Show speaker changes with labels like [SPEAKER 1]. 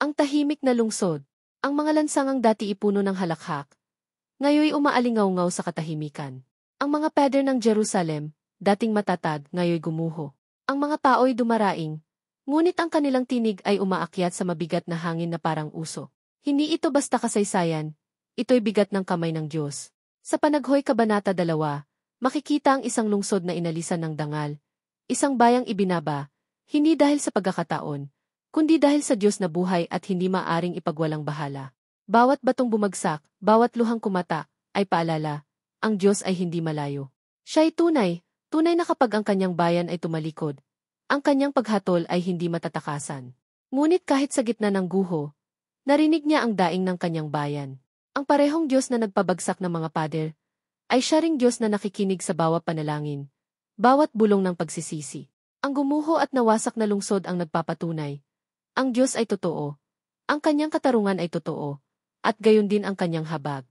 [SPEAKER 1] Ang tahimik na lungsod. Ang mga lansangang dati ipuno ng halakhak, ngayoy umaalingaw-ngaw sa katahimikan. Ang mga pader ng Jerusalem, dating matatag, ngayoy gumuho. Ang mga paoy dumaraing, ngunit ang kanilang tinig ay umaakyat sa mabigat na hangin na parang uso. Hindi ito basta kasaysayan, ito'y bigat ng kamay ng Diyos. Sa Panaghoy Kabanata 2, makikita ang isang lungsod na inalisan ng dangal, isang bayang ibinaba, hindi dahil sa pagkakataon, kundi dahil sa Diyos na buhay at hindi maaring ipagwalang bahala. Bawat batong bumagsak, bawat luhang kumata, ay paalala, ang Diyos ay hindi malayo. Siya'y tunay na kapag ang kanyang bayan ay tumalikod, ang kanyang paghatol ay hindi matatakasan. Ngunit kahit sa gitna ng guho, narinig niya ang daing ng kanyang bayan. Ang parehong Diyos na nagpabagsak ng mga pader, ay siya ring Diyos na nakikinig sa bawat panalangin, bawat bulong ng pagsisisi. Ang gumuho at nawasak na lungsod ang nagpapatunay. Ang Diyos ay totoo, ang kanyang katarungan ay totoo, at gayon din ang kanyang habag.